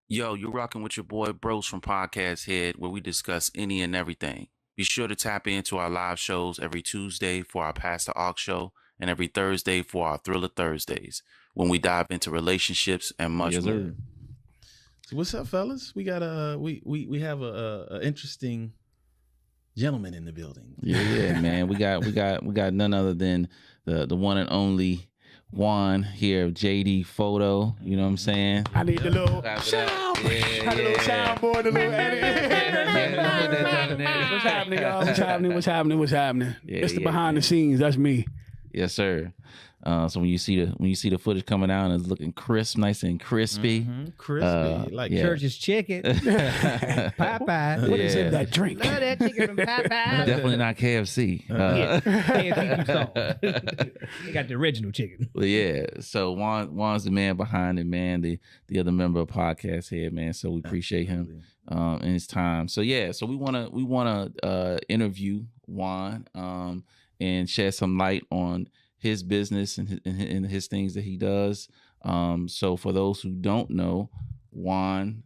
Yo, you're rocking with your boy Bros from Podcasthead, where we discuss any and everything. Be sure to tap into our live shows every Tuesday for our Pass the Aux show and every Thursday for our Thriller Thursdays, when we dive into relationships and much more. So what's up, fellas? We got we have a interesting gentleman in the building. Yeah, man. We got none other than the one and only Juwan here of Jdphoto. You know what I'm saying? I need the little sound. Yeah. The little soundboard, the little edit. What's happening, y'all? What's happening? Yeah, it's the behind the scenes. That's me. Yes, sir. So when you see the footage coming out, and it's looking crisp, nice and crispy. Crispy, like Church's chicken. Popeye. What is in that drink? Love that chicken from Popeye. Definitely not KFC. KFC They got the original chicken. Well, yeah. So Juan's the man behind it, man. The other member of Podcasthead, man. So we appreciate him and his time. So yeah. So we wanna interview Juwan and shed some light on his business and his things that he does. So for those who don't know, Juwan,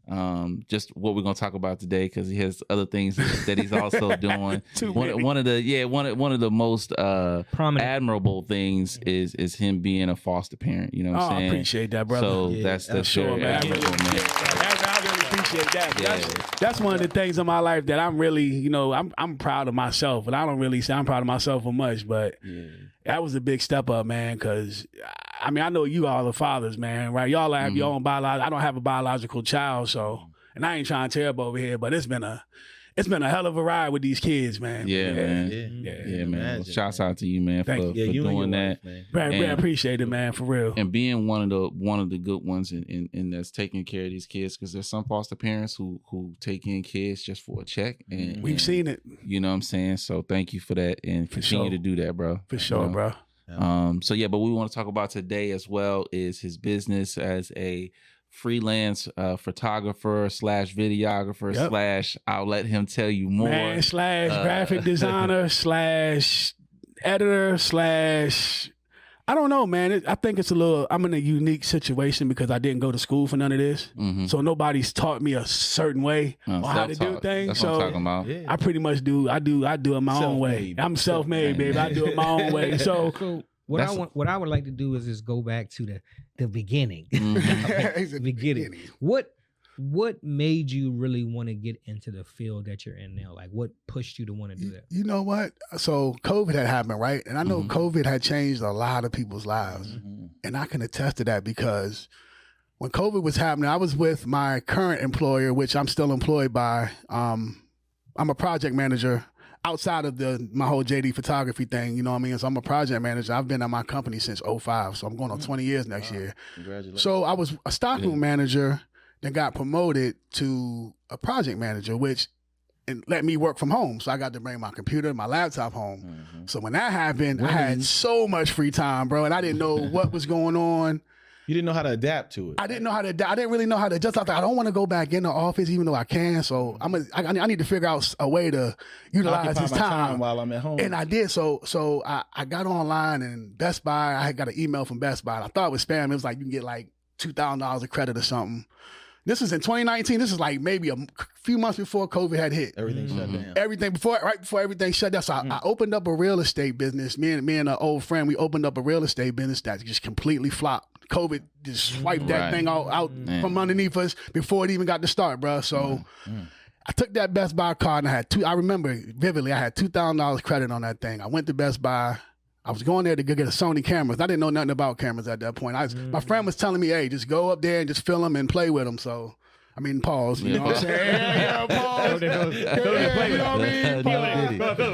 just what we're gonna talk about today, because he has other things that he's also doing. one of the most prominent, admirable things is him being a foster parent. You know what I'm saying? I appreciate that, brother. So that's sure, very man. admirable, man. I really appreciate that. Yeah. That's one of the things in my life that I'm really, I'm proud of myself, and I don't really say I'm proud of myself for much, but that was a big step up, man. Because I know you all are fathers, man, right? Y'all have your own biological. I don't have a biological child, so, and I ain't trying to tear up over here, but it's been a hell of a ride with these kids, man. Yeah, man. Well, shouts out to you, man, for doing that. I appreciate it, man, for real. And being one of the good ones in that's taking care of these kids, because there's some foster parents who take in kids just for a check, and we've seen it. You know what I'm saying? So thank you for that, and continue to do that, bro. For sure, bro. So yeah, but what we want to talk about today as well is his business as a freelance photographer / videographer / I'll let him tell you more, man, / graphic designer / editor / I don't know, man. I think it's I'm in a unique situation because I didn't go to school for none of this. So nobody's taught me a certain way on how to do things. That's so what I'm talking about. I pretty much do it my own way. I'm self-made, baby. I do it my own way. So what I would like to do is just go back to the beginning. The beginning. What made you really want to get into the field that you're in now? Like, what pushed you to want to do that? You know what? So COVID had happened, right? And I know COVID had changed a lot of people's lives. And I can attest to that because when COVID was happening, I was with my current employer, which I'm still employed by. I'm a project manager outside of my whole JD photography thing, you know what I mean? So I'm a project manager. I've been at my company since 2005, so I'm going on 20 years next year. Congratulations. So I was a stockroom manager, then got promoted to a project manager, which let me work from home. So I got to bring my computer, my laptop home. So when that happened, I had so much free time, bro, and I didn't know what was going on. You didn't know how to adapt to it. I didn't know how to adapt. I didn't really know how to adjust. I thought, I don't want to go back in the office, even though I can. So I need to figure out a way to utilize this time while I'm at home. And I did. So I got online, and Best Buy, I had got an email from Best Buy. And I thought it was spam. It was like, you can get like $2,000 of credit or something. This was in 2019. This is like maybe a few months before COVID had hit. Everything shut down. Right before everything shut down. So I opened up a real estate business. Me and an old friend, we opened up a real estate business that just completely flopped. COVID just swiped that thing out from underneath us before it even got to start, bro. So I took that Best Buy card, and I remember vividly, I had $2,000 credit on that thing. I went to Best Buy. I was going there to go get a Sony camera. I didn't know nothing about cameras at that point. My friend was telling me, hey, just go up there and just film them and play with them. So, I mean, pause. You know what I'm saying? Pause. You know what I mean?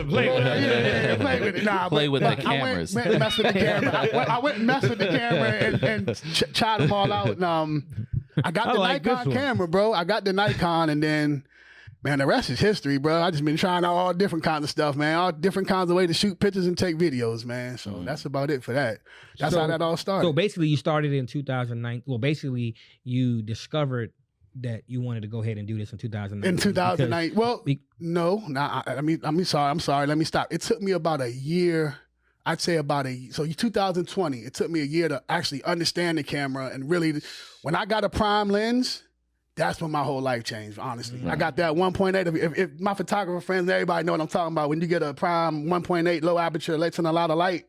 Play with it. Nah, play with the cameras. I went and messed with the camera. I went and messed with the camera and tried them all out. And I got the Nikon camera, bro. I got the Nikon, and then, man, the rest is history, bro. I just been trying out all different kinds of stuff, man. All different kinds of ways to shoot pictures and take videos, man. So that's about it for that. That's how that all started. So basically, you started in 2009. Well, basically, you discovered that you wanted to go ahead and do this in 2009. In 2009. Well, no. I'm sorry. Let me stop. It took me about a year. I'd say so 2020, it took me a year to actually understand the camera and really, when I got a prime lens, That's when my whole life changed, honestly. Right. I got that 1.8. If my photographer friends, everybody know what I'm talking about. When you get a prime 1.8 low aperture, lets in a lot of light,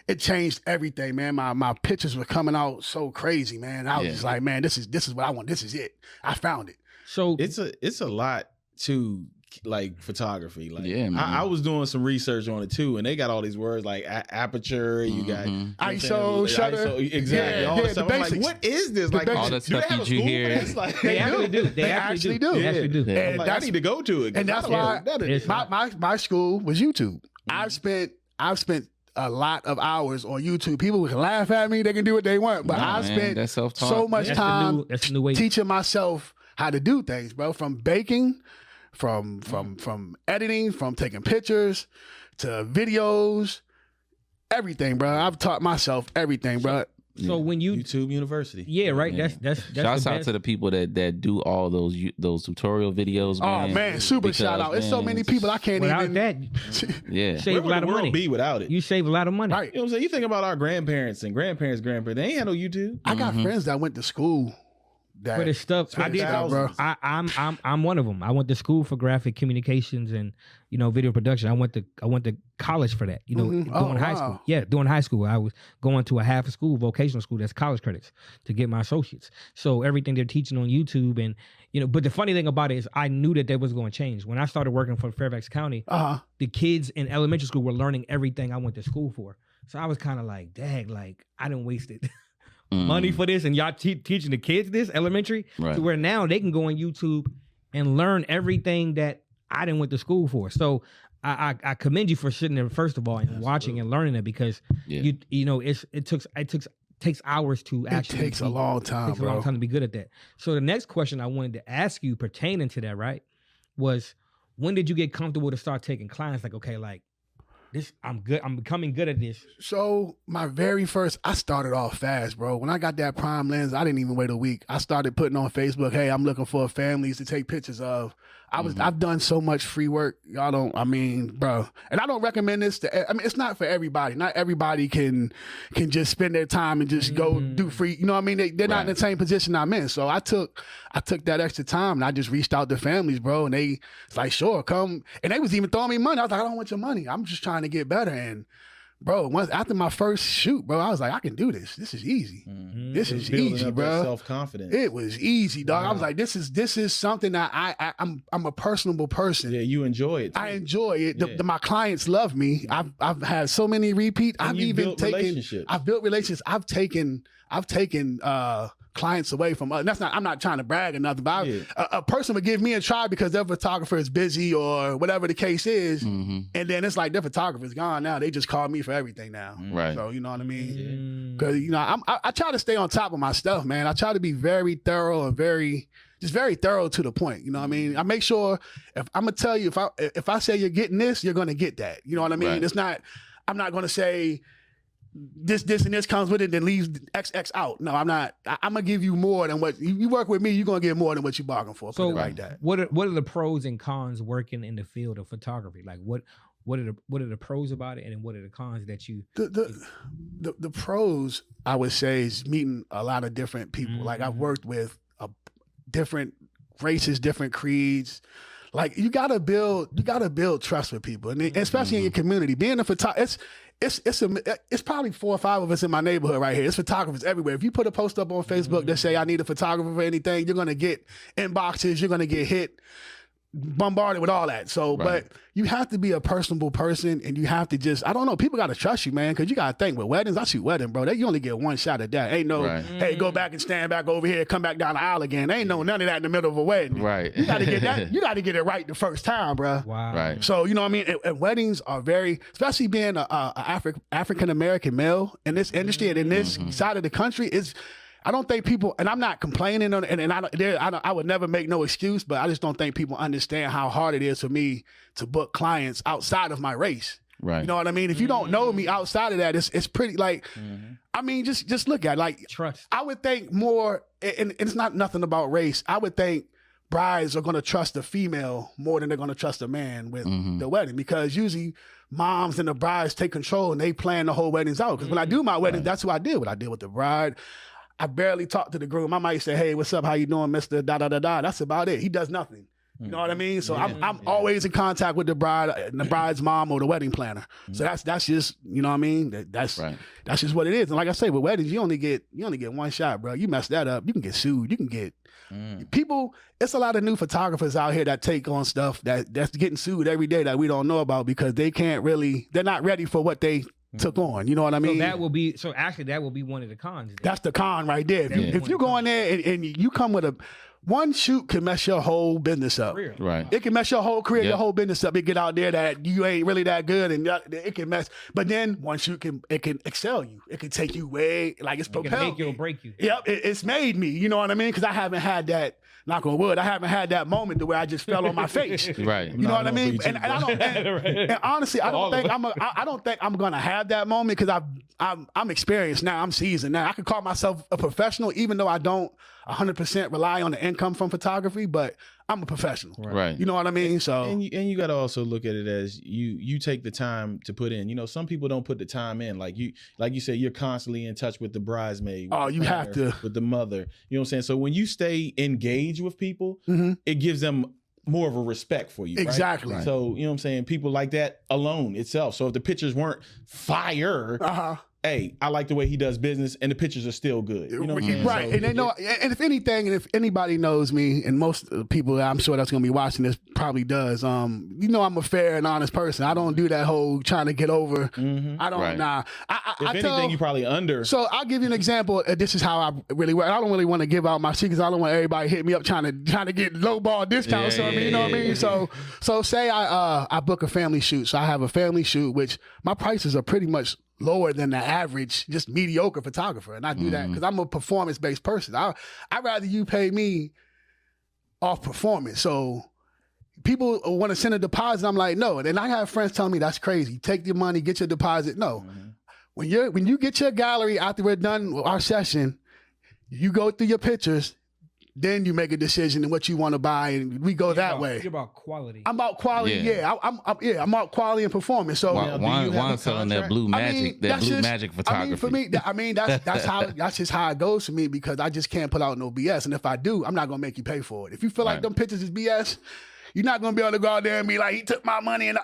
it changed everything, man. My pictures were coming out so crazy, man. I was just like, man, this is what I want. This is it. I found it. So it's a lot to like photography. Like, yeah, man. I was doing some research on it too, and they got all these words like aperture. You got ISO, shutter, exactly. All the stuff. I'm like, what is this? Like all that stuff that you hear. Like, they actually do. They actually do. They actually do. And like, I need to go to it, and that's why my school was YouTube. I've spent a lot of hours on YouTube. People can laugh at me. They can do what they want, but I spent so much time teaching myself how to do things, bro. From baking, from editing, from taking pictures to videos, everything, bro. I've taught myself everything, bro. So when you YouTube University, right? Yeah. That's shouts out to the people that do all those tutorial videos. Man, oh man, super shout out! It's so many people I can't without even. That, save a lot of money. Be without it, you save a lot of money. Right? You know what I'm saying? You think about our grandparents and grandparents. They ain't had no YouTube. I got friends that went to school. For the stuff I did, bro. I'm one of them. I went to school for graphic communications and video production. I went to college for that. During high school. Yeah, during high school, I was going to a half a school, vocational school. That's college credits to get my associates. So everything they're teaching on YouTube and But the funny thing about it is, I knew that was going to change when I started working for Fairfax County. The kids in elementary school were learning everything I went to school for. So I was kind of like, dang, like I didn't waste it. Money for this, and y'all teaching the kids this elementary, to where now they can go on YouTube and learn everything that I didn't went to school for. So I commend you for sitting there first of all and watching and learning it, because it takes hours to actually. It takes a long time. Takes a long time to be good at that. So the next question I wanted to ask you pertaining to that, right, was when did you get comfortable to start taking clients? Like, okay, like. I'm good. I'm becoming good at this. So my very first, I started off fast, bro. When I got that prime lens, I didn't even wait a week. I started putting on Facebook, hey, I'm looking for families to take pictures of. I've done so much free work. Y'all don't, bro. And I don't recommend this to, it's not for everybody. Not everybody can just spend their time and just go do free. You know what I mean? They're not in the same position I'm in. So I took that extra time and I just reached out to families, bro. And they, it's like, sure, come. And they was even throwing me money. I was like, I don't want your money. I'm just trying to get better. And bro, after my first shoot, bro, I was like, I can do this. This is easy. This is easy, bro. Self-confidence. It was easy, dog. Wow. I was like, this is something that I'm a personable person. Yeah, you enjoy it too. I enjoy it. My clients love me. I've had so many repeat. I've built relationships. I've taken clients away from us. I'm not trying to brag or nothing, but a person would give me a try because their photographer is busy or whatever the case is. And then it's like their photographer's gone now. They just call me for everything now. Right. So you know what I mean? Because I try to stay on top of my stuff, man. I try to be very thorough and very thorough to the point. You know what I mean? I make sure if I'm gonna tell you, if I say you're getting this, you're gonna get that. You know what I mean? Right. It's not, I'm not gonna say this and this comes with it, then leaves XX out. No, I'm not. I'm gonna give you more than what you work with me. You're gonna get more than what you bargain for. So like that. What are the pros and cons working in the field of photography? Like what are the pros about it, and what are the cons that you? The pros, I would say, is meeting a lot of different people. Like I've worked with different races, different creeds. Like you gotta build trust with people, and especially in your community. Being a photographer, it's probably 4 or 5 of us in my neighborhood right here. It's photographers everywhere. If you put a post up on Facebook that say I need a photographer for anything, you're gonna get inboxes. You're gonna get bombarded with all that. So, but you have to be a personable person, and you have to just, I don't know, people got to trust you, man, because you got to think with weddings. I shoot wedding, bro. You only get one shot at that. Ain't no, hey, go back and stand back over here, come back down the aisle again. Ain't no none of that in the middle of a wedding. Right. You got to get that. You got to get it right the first time, bro. Wow. Right. So, you know what I mean? And weddings are very, especially being a African-American male in this industry and in this side of the country, I don't think people, and I'm not complaining on it, and I would never make no excuse, but I just don't think people understand how hard it is for me to book clients outside of my race. Right. You know what I mean? If you don't know me outside of that, it's pretty like, I mean, just look at it. Like, trust. I would think more, and it's not nothing about race. I would think brides are going to trust a female more than they're going to trust a man with the wedding, because usually moms and the brides take control and they plan the whole weddings out. Because when I do my wedding, that's who I deal with. I deal with the bride. I barely talk to the groom. I might say, hey, what's up? How you doing, Mr. Da-da-da-da? That's about it. He does nothing. You know what I mean? So I'm always in contact with the bride and the bride's mom or the wedding planner. So that's just, you know what I mean? That's just what it is. And like I say, with weddings, you only get one shot, bro. You mess that up, you can get sued. You can get people. It's a lot of new photographers out here that take on stuff that's getting sued every day that we don't know about because they're not ready for what they took on. You know what I mean? So actually that will be one of the cons. Then. That's the con right there. If you go in there and you come with one shoot can mess your whole business up. Right. It can mess your whole career, your whole business up. It get out there that you ain't really that good, and it can mess. But then one shoot can excel you. It can take you way it's propelled. It can make you or break you. Yep, it's made me. You know what I mean? Because I haven't had that. Knock on wood. I haven't had that moment to where I just fell on my face. Right. You know what I mean? And I don't. And honestly, I don't think I'm gonna have that moment because I'm experienced now. I'm seasoned now. I could call myself a professional, even though I don't 100% rely on the income from photography, but I'm a professional. Right. You know what I mean? So and you got to also look at it as you take the time to put in. You know, some people don't put the time in. Like you said, you're constantly in touch with the bridesmaid. Oh, you have to with the mother. You know what I'm saying? So when you stay engaged with people, it gives them more of a respect for you. Exactly. Right? So you know what I'm saying? People like that alone itself. So if the pictures weren't fire. Hey, I like the way he does business, and the pictures are still good. You know what I'm saying? Right. So, and they know, and if anything, and if anybody knows me, and most people I'm sure that's going to be watching this probably does, you know I'm a fair and honest person. I don't do that whole trying to get over. I don't, nah. If anything, you probably under. So I'll give you an example. This is how I really work. I don't really want to give out my secrets. I don't want everybody hit me up trying to get lowball discounts on me. You know what I mean? So say I book a family shoot. So I have a family shoot, which my prices are pretty much lower than the average, just mediocre photographer. And I do that because I'm a performance-based person. I'd rather you pay me off performance. So people want to send a deposit. I'm like, no. And then I have friends telling me that's crazy. Take your money, get your deposit. No. When you get your gallery after we're done with our session, you go through your pictures, then you make a decision in what you want to buy, and we go that way. You're about quality. I'm about quality. Yeah, I'm about quality and performance. So Juan's selling that blue magic, magic photography. For me, that's just how it goes for me because I just can't put out no BS. And if I do, I'm not gonna make you pay for it. If you feel like them pictures is BS, you're not gonna be able to go out there and be like, he took my money and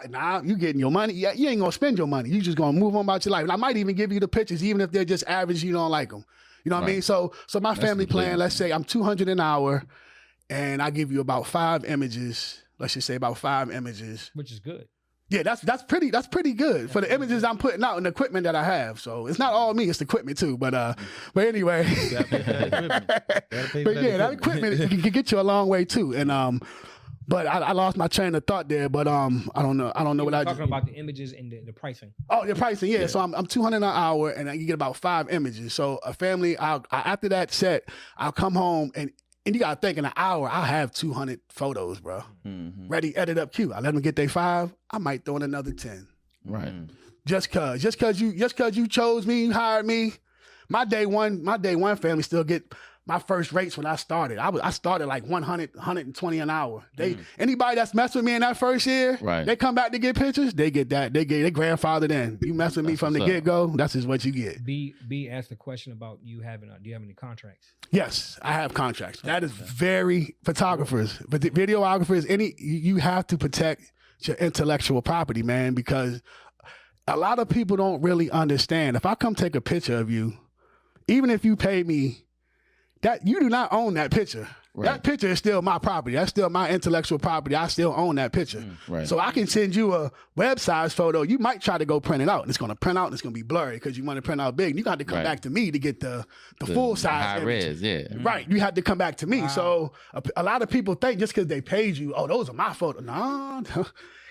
you getting your money. Yeah, you ain't gonna spend your money. You just gonna move on about your life. And I might even give you the pictures, even if they're just average. You don't like them. You know what I mean? So my family plan, let's say I'm $200 an hour and I give you about 5 images. Let's just say about 5 images. Which is good. Yeah, that's pretty good for the images I'm putting out and the equipment that I have. So it's not all me, it's the equipment too. But anyway. That equipment can get you a long way too. And but I lost my train of thought there. But I don't know what I talking about the images and the pricing. Oh, the pricing, yeah. So I'm $200 an hour, and you get about 5 images. So a family, after that set, I'll come home and you gotta think in an hour I'll have 200 photos, bro. Ready, edit up, cute. I let them get their 5. I might throw in another 10. Right. Just cause you chose me, you hired me. My day one family still get my first rates when I started. I started like 100, 120 an hour. Anybody that's messed with me in that first year, they come back to get pictures, they get that. They grandfathered in. You mess with me from the get-go, that's just what you get. B asked the question about you having, do you have any contracts? Yes, I have contracts. That is very photographers, but videographers, you have to protect your intellectual property, man, because a lot of people don't really understand. If I come take a picture of you, even if you pay me, that you do not own that picture. Right. That picture is still my property. That's still my intellectual property. I still own that picture. Right. So I can send you a web-size photo. You might try to go print it out. And it's going to print out and it's going to be blurry because you want to print out big. And you got to come back to me to get the full-size high res, Right. You have to come back to me. Wow. So a lot of people think just because they paid you, oh, those are my photos. No.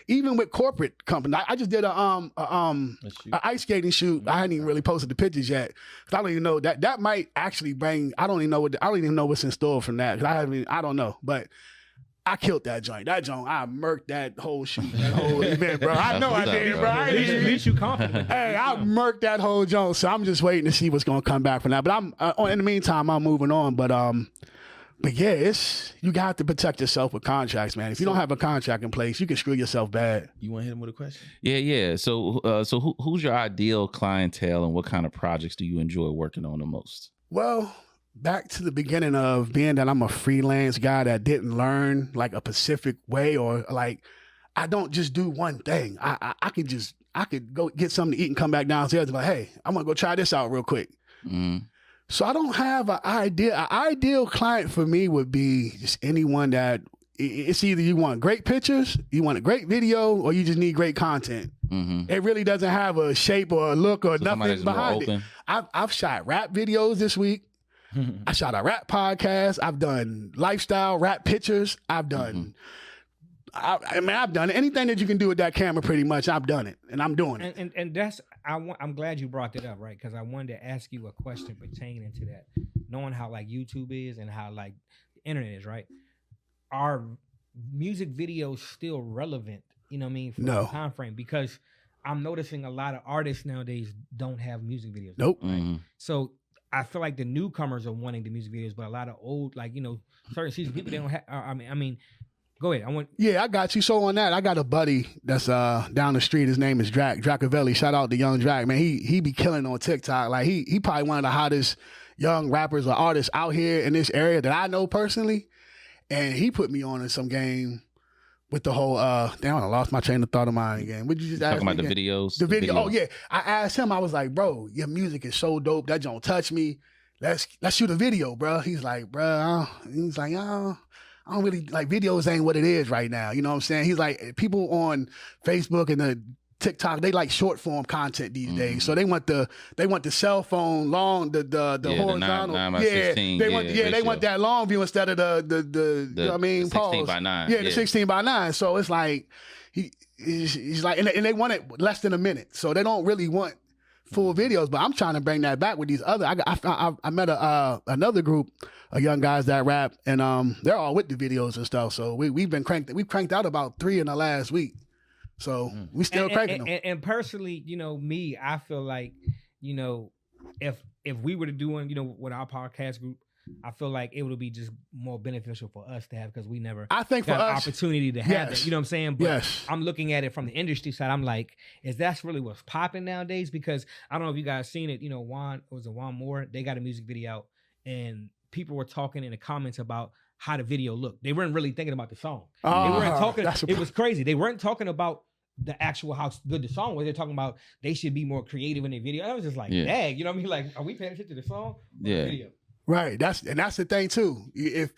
Even with corporate companies, I just did a ice skating shoot. I hadn't even really posted the pictures yet. I don't even know that might actually bring. I don't even know what's in store from that. I don't know. But I killed that joint. I murked that whole shoot, that whole event, bro. I know I did, bro. At least you confident. Hey, I murked that whole joint. So I'm just waiting to see what's gonna come back from that. But in the meantime, I'm moving on. But yeah, you got to protect yourself with contracts, man. If you don't have a contract in place, you can screw yourself bad. You want to hit him with a question? Yeah. So who's your ideal clientele, and what kind of projects do you enjoy working on the most? Well, back to the beginning of being that I'm a freelance guy that didn't learn like a specific way, or like I don't just do one thing. I could go get something to eat and come back downstairs and be like, hey, I'm gonna go try this out real quick. So I don't have an idea. An ideal client for me would be just anyone that it's either you want great pictures, you want a great video, or you just need great content. It really doesn't have a shape or a look or nothing behind it. I've shot rap videos this week. I shot a rap podcast. I've done lifestyle rap pictures. I've done, I've done anything that you can do with that camera. Pretty much, I've done it, and I'm doing it. And that's I'm glad you brought that up, right? Because I wanted to ask you a question pertaining to that, knowing how like YouTube is and how like the internet is, right? Are music videos still relevant? You know what I mean? For the time frame, because I'm noticing a lot of artists nowadays don't have music videos. Nope. Right? So I feel like the newcomers are wanting the music videos, but a lot of old, like, you know, certain seasons people, they don't have. I mean, go ahead. Yeah, I got you. So on that, I got a buddy that's down the street. His name is Dracavelli. Shout out to Young Drac, man. He be killing on TikTok. Like he probably one of the hottest young rappers or artists out here in this area that I know personally. And he put me on in some game with the whole damn, I lost my train of thought of mine again. Would you just ask me about again? the videos? The video. Oh yeah. I asked him, I was like, bro, your music is so dope. That don't touch me. Let's shoot a video, bro. He's like, bro, he's like, oh, I don't really like videos ain't what it is right now. You know what I'm saying? He's like, people on Facebook and the TikTok, they like short form content these days. So they want the cell phone long, the horizontal. The 9 by 16, they want that long view instead of the you know what I mean, 16 by 9. Yeah, the 16 by 9. So it's like he's like, and they want it less than a minute. So they don't really want full videos. But I'm trying to bring that back with these other. I met another group of young guys that rap, and they're all with the videos and stuff. So we've cranked out about 3 in the last week. So we still cranking them. And personally, you know, me, I feel like, you know, if we were to do, you know, with our podcast group, I feel like it would be just more beneficial for us to have, because we never got an opportunity to have that. You know what I'm saying? But I'm looking at it from the industry side. I'm like, is that's really what's popping nowadays? Because I don't know if you guys seen it, you know, Juan Moore, they got a music video out, and people were talking in the comments about how the video looked. They weren't really thinking about the song. They weren't talking. It was crazy. They weren't talking about the actual how good the song was. They're talking about they should be more creative in their video. I was just like, dang, you know what I mean? Like, are we paying attention to the song or the video? Right. That's the thing too. If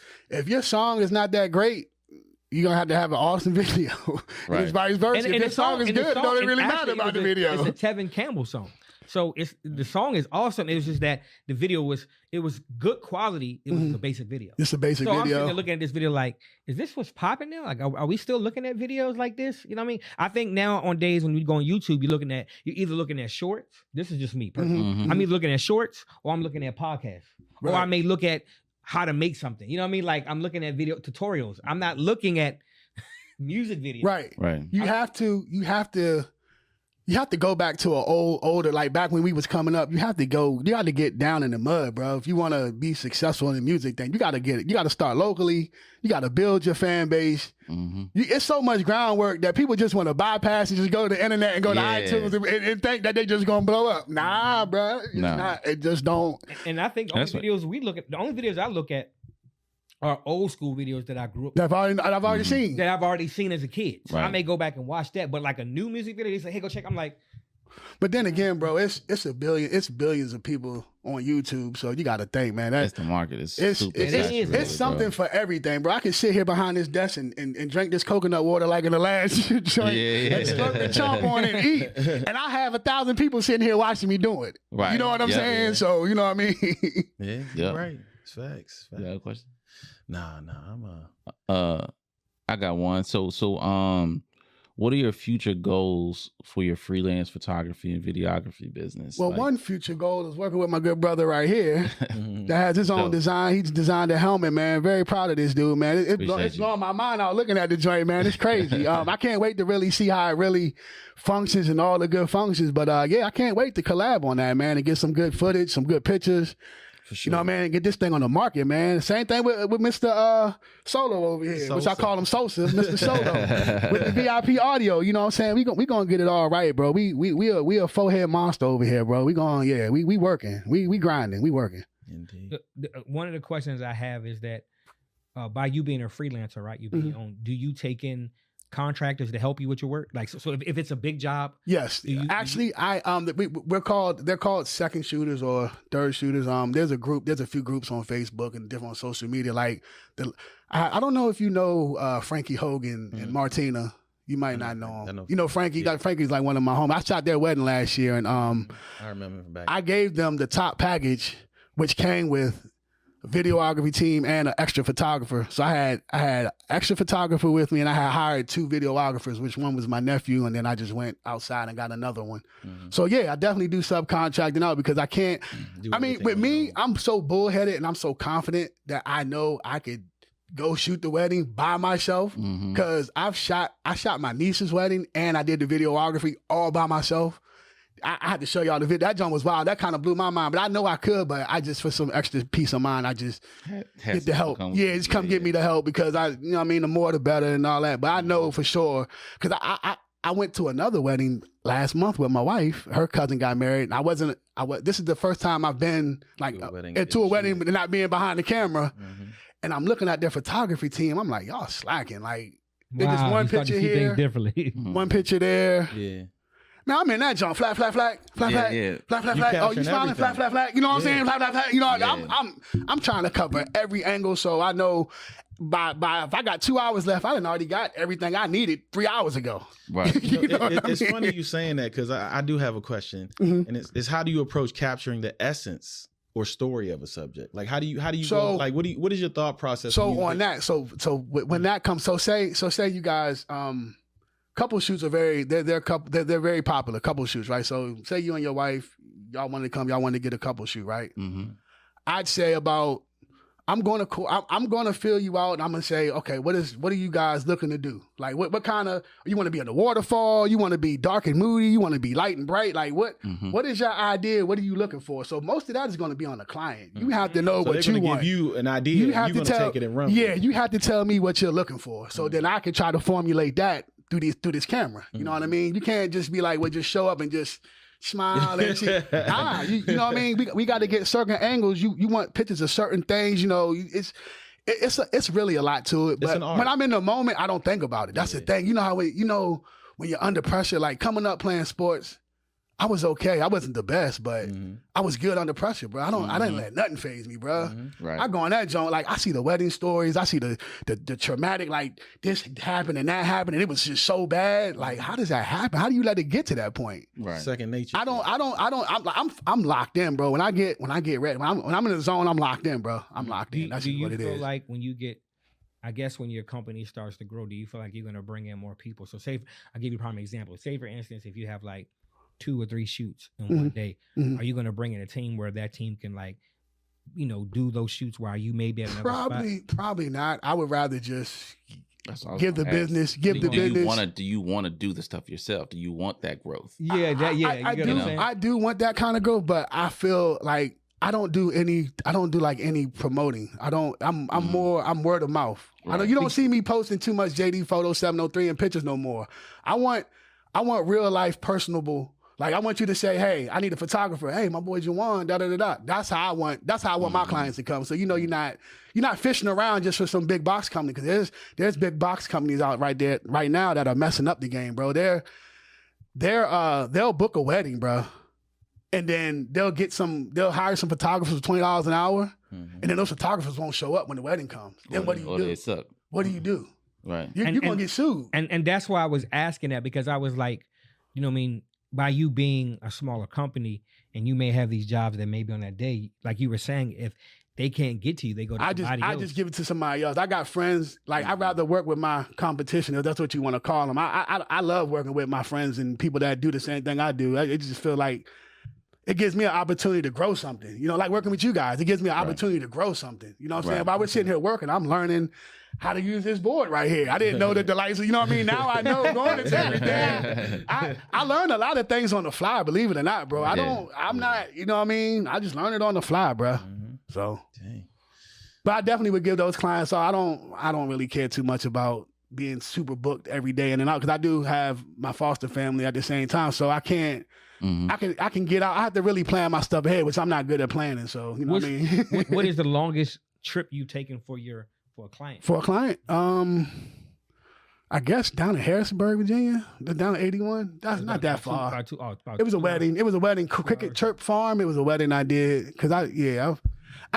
your song is not that great, you're gonna have to have an awesome video. Right. It's vice versa. If your song is good, it don't really matter about the video. It's a Tevin Campbell song. So the song is awesome. It was just that the video was good quality. It was a basic video. It's a basic video. So I'm sitting there looking at this video like, is this what's popping now? Like, are we still looking at videos like this? You know what I mean? I think now on days when we go on YouTube, you're either looking at shorts. This is just me personally. I'm either looking at shorts or I'm looking at podcasts. Right. Or I may look at how to make something. You know what I mean? Like, I'm looking at video tutorials. I'm not looking at music videos. Right. You have to go back to an older, like back when we was coming up. You have to get down in the mud, bro. If you want to be successful in the music thing, you got to get it. You got to start locally. You got to build your fan base. It's so much groundwork that people just want to bypass and just go to the internet and go to iTunes and think that they just gonna blow up. Nah, bro. It just don't. And I think the only videos I look at are old school videos that I grew up that I've already seen. That I've already seen as a kid. So I may go back and watch that. But like a new music video, they say, hey, go check. I'm like, but then again, bro, it's billions of people on YouTube. So you got to think, man. That's the market. It's something for everything, bro. I can sit here behind this desk and drink this coconut water like in the last joint and slurp and chomp on it and eat. And I have 1,000 people sitting here watching me do it. Right. You know what I'm saying? Yeah. So you know what I mean? Yeah. Right. It's facts. You got a question? Nah, I'm I got one. So what are your future goals for your freelance photography and videography business? Well, one future goal is working with my good brother right here that has his own design. He's designed a helmet, man. Very proud of this dude, man. It's blowing my mind out looking at the joint, man. It's crazy. I can't wait to really see how it really functions and all the good functions. But I can't wait to collab on that, man, and get some good footage, some good pictures. Sure. You know, man, get this thing on the market, man. Same thing with Mr. Solo over here, which I call him Sosa, Mr. Solo, with the VIP audio. You know what I'm saying? We gonna get it all right, bro. We a four-head monster over here, bro. We working, we grinding, we working. Indeed. One of the questions I have is that by you being a freelancer, right? You being your own, do you take in contractors to help you with your work? Like, so if it's a big job, yes. Actually, they're called second shooters or third shooters. There's a few groups on Facebook and different social media. Like I don't know if you know Frankie Hogan and Martina. You might not know him. You know Frankie. Frankie's like one of my homies. I shot their wedding last year, and I remember from back. I gave them the top package, which came with a videography team and an extra photographer. So I had extra photographer with me, and I had hired 2 videographers, which one was my nephew, and then I just went outside and got another one. So yeah, I definitely do subcontracting out because I can't. I mean, with me, I'm so bullheaded and I'm so confident that I know I could go shoot the wedding by myself because I shot my niece's wedding and I did the videography all by myself. I had to show y'all the video. That joint was wild. That kind of blew my mind. But I know I could, but I just, for some extra peace of mind, I just get the help. Just come get me the help because you know what I mean, the more the better and all that. But I know for sure, because I went to another wedding last month with my wife. Her cousin got married. And this is the first time I've been like to a wedding, but not being behind the camera. And I'm looking at their photography team. I'm like, y'all slacking. Like, they just one picture here, differently. one picture there. Yeah. Man, I'm in that joint. Flat. Oh, you smiling? Flat. You know what I'm saying? Flat. You know, I'm trying to cover every angle, so I know by if I got 2 hours left, I done already got everything I needed 3 hours ago. Right. It's funny you saying that because I do have a question, and it's how do you approach capturing the essence or story of a subject? Like how do you go, like what is your thought process? So when that comes, so say you guys couple shoots are they're very popular, couple shoots, right? So say you and your wife, y'all want to get a couple shoot, right? I'd say about I'm going to fill you out and I'm going to say, okay, what are you guys looking to do? Like what kind of, you want to be in the waterfall? You want to be dark and moody? You want to be light and bright? Like what is your idea? What are you looking for? So most of that is going to be on the client. You have to know what you want. Give you an idea. You're going to take it and run. Yeah, you have to tell me what you're looking for. So then I can try to formulate that through this camera. You know what I mean? You can't just be like, well, just show up and just smile and shit. You know what I mean? We got to get certain angles. You want pictures of certain things. You know, it's really a lot to it. But when I'm in the moment, I don't think about it. That's the thing. You know how when you're under pressure, like coming up playing sports, I was okay. I wasn't the best, but I was good under pressure, bro. I didn't let nothing faze me, bro. Right. I go on that joint, like I see the wedding stories, I see the traumatic, like this happened and that happened, and it was just so bad. Like, how does that happen? How do you let it get to that point? Right. Second nature. I'm locked in, bro. When I get ready, when I'm in the zone, I'm locked in, bro. I'm locked in. That's what it is. Do you feel like when you get, I guess when your company starts to grow, do you feel like you're gonna bring in more people? So say, I'll give you a prime example. Say for instance, if you have like 2 or 3 shoots in one day, are you going to bring in a team where that team can like, you know, do those shoots while you may be at another spot? Probably not. I would rather just give the business. Do you want to do the stuff yourself? Do you want that growth? Yeah, I do want that kind of growth, but I feel like I don't do like any promoting. I'm word of mouth. Right. I know you don't see me posting too much Jdphoto70three and pictures no more. I want real life personable. Like I want you to say, "Hey, I need a photographer. Hey, my boy Juwan, da da da da." That's how I want my clients to come. So you know, you're not fishing around just for some big box company, because there's big box companies out right now that are messing up the game, bro. They'll book a wedding, bro, and then they'll hire some photographers for $20 an hour, and then those photographers won't show up when the wedding comes. Then what do you do? They suck. What do you do? Right. You're gonna get sued. And that's why I was asking that, because I was like, you know what I mean? By you being a smaller company and you may have these jobs that may be on that day, like you were saying, if they can't get to you, they go to somebody else. I just give it to somebody else. I got friends, like I'd rather work with my competition, if that's what you want to call them. I love working with my friends and people that do the same thing I do. It just feel like it gives me an opportunity to grow something. You know, like working with you guys, it gives me an opportunity to grow something. You know what I'm saying? While we're sitting here working, I'm learning how to use this board right here. I didn't know that the lights, you know what I mean? Now I know going to everything. I learned a lot of things on the fly, believe it or not, bro. I'm not, you know what I mean? I just learned it on the fly, bro. So, but I definitely would give those clients, so I don't really care too much about being super booked every day in and out, because I do have my foster family at the same time, so I can't I can get out. I have to really plan my stuff ahead, which I'm not good at planning. So you know what I mean. What is the longest trip you've taken for a client? For a client, I guess down in Harrisonburg, Virginia, down to 81. That's not that far. It was a wedding. It was a wedding. Cricket Chirp Farm. It was a wedding I did because I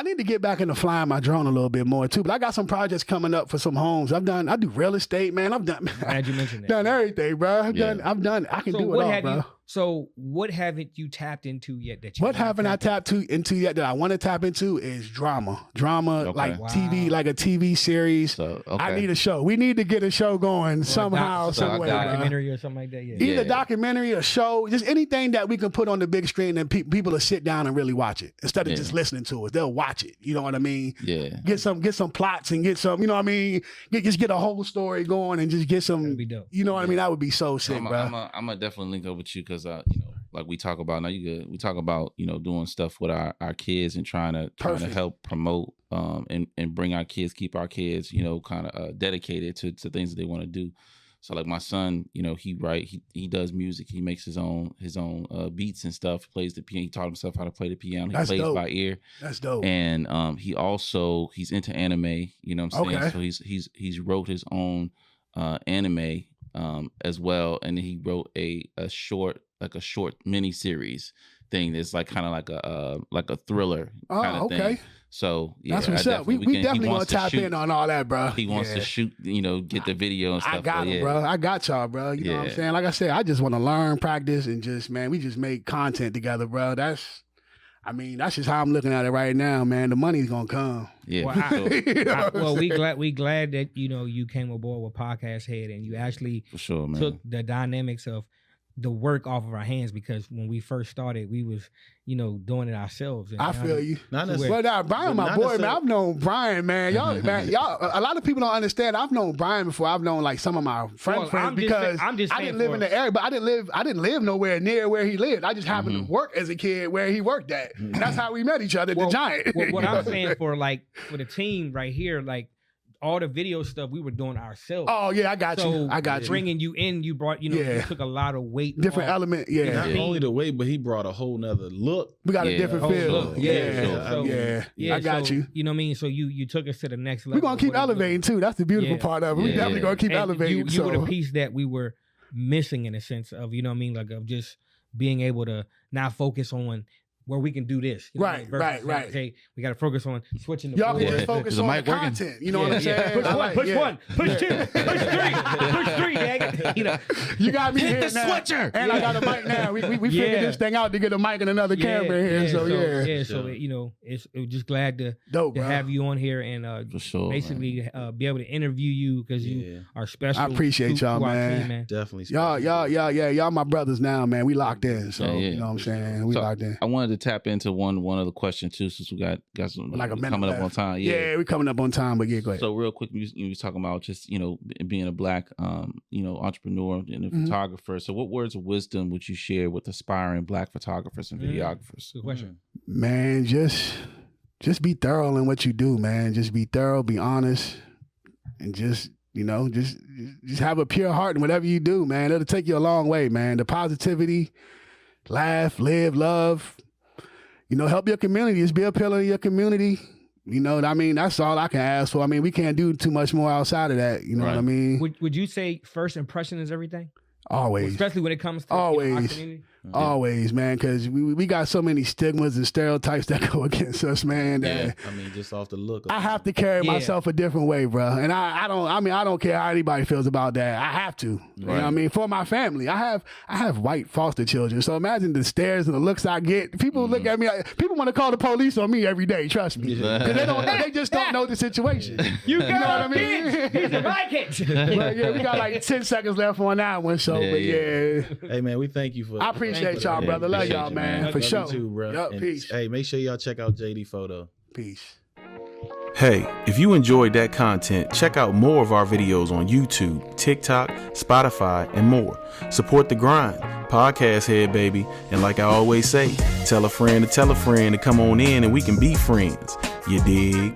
need to get back into flying my drone a little bit more too. But I got some projects coming up for some homes. I do real estate, man. Glad you mentioned that. Done everything, bro. I can do it all, bro. So what haven't you tapped into yet that you What haven't I tapped into yet that I want to tap into is drama. Like TV, like a TV series. So, I need a show. We need to get a show going somehow, some way. Documentary or something like that. Yeah. Either documentary or show, just anything that we can put on the big screen and people will sit down and really watch it instead of just listening to it. They'll watch it. You know what I mean? Yeah. Get some plots and get some. You know what I mean? Just get a whole story going and just get some. That'd be dope. You know what I mean? That would be so sick, bro. I'm gonna definitely link up with you because like we talk about now, we talk about doing stuff with our kids and trying to help promote and bring our kids, keep our kids kind of dedicated to things that they want to do. So like my son, he does music, he makes his own beats and stuff, plays the piano. He taught himself how to play the piano. He plays by ear. That's dope. And he's into anime. You know what I'm saying? Okay. So he's wrote his own anime as well, and he wrote a short mini series thing that's like kind of like a thriller kind of thing. So yeah, that's what's up. We definitely want to tap in on all that, bro. He wants to shoot, get the video and stuff. I got him, bro. I got y'all, bro. You know what I'm saying? Like I said, I just want to learn, practice, and we just make content together, bro. That's just how I'm looking at it right now, man. The money's gonna come. Yeah. Well, we glad that you came aboard with Podcasthead and you actually for sure, man. took the dynamics of the work off of our hands, because when we first started, we was doing it ourselves. And I feel you. Not necessarily. But Brian, my boy, man, I've known Brian, man. Y'all, a lot of people don't understand. I've known Brian before. I've known like some of my friends because I didn't live in the area, but I didn't live nowhere near where he lived. I just happened to work as a kid where he worked at. And that's how we met each other, the Giant. What I'm saying for the team right here, like, all the video stuff we were doing ourselves. Oh yeah, I got you. Bringing you in, you brought, you took a lot of weight. Different element, Not only the weight, but he brought a whole nother look. We got a different feel. I got you. You know what I mean? So you took us to the next level. We're gonna keep elevating too. That's the beautiful part of it. We definitely gonna keep elevating. You were the piece that we were missing in a sense of, you know what I mean, like of just being able to not focus on where we can do this. Right. Okay, we got to focus on switching the Y'all can just focus on the content. You know what I'm saying? Push one, push two, push three, dang it. You got me hit here the now. switcher. And I got a mic now. We figured this thing out to get a mic and another camera here. So it's just glad to have you on here and for sure, basically be able to interview you because you are special. I appreciate y'all, man. Definitely. Y'all my brothers now, man. We locked in. So you know what I'm saying? We locked in. I wanted to tap into one other question too, since we got some like a minute coming left. up on time. Yeah, we coming up on time, but go ahead. So real quick, you was talking about just being a black entrepreneur and a photographer. So what words of wisdom would you share with aspiring black photographers and videographers? Good question. Man, just be thorough in what you do, man. Just be thorough, be honest, and just have a pure heart in whatever you do, man. It'll take you a long way, man. The positivity. Laugh, live, love, help your community. Just be a pillar in your community. You know what I mean? That's all I can ask for. I mean, we can't do too much more outside of that. You know what I mean? Would you say first impression is everything? Always. Especially when it comes to our community? Always, man, because we got so many stigmas and stereotypes that go against us, man. Just off the look. I have to carry myself a different way, bro. And I don't care how anybody feels about that. I have to. You know what I mean? For my family. I have white foster children. So imagine the stares and the looks I get. People look at me. People want to call the police on me every day, trust me. Because they just don't know the situation. You know what I mean? These are my kids. But we got like 10 seconds left on that one. So, Hey, man, we thank you for I appreciate y'all, brother. Love y'all, man. For sure. You too, bro. Yep, peace. Hey, make sure y'all check out Jdphoto. Peace. Hey, if you enjoyed that content, check out more of our videos on YouTube, TikTok, Spotify, and more. Support the grind. Podcasthead, baby. And like I always say, tell a friend to come on in and we can be friends. You dig?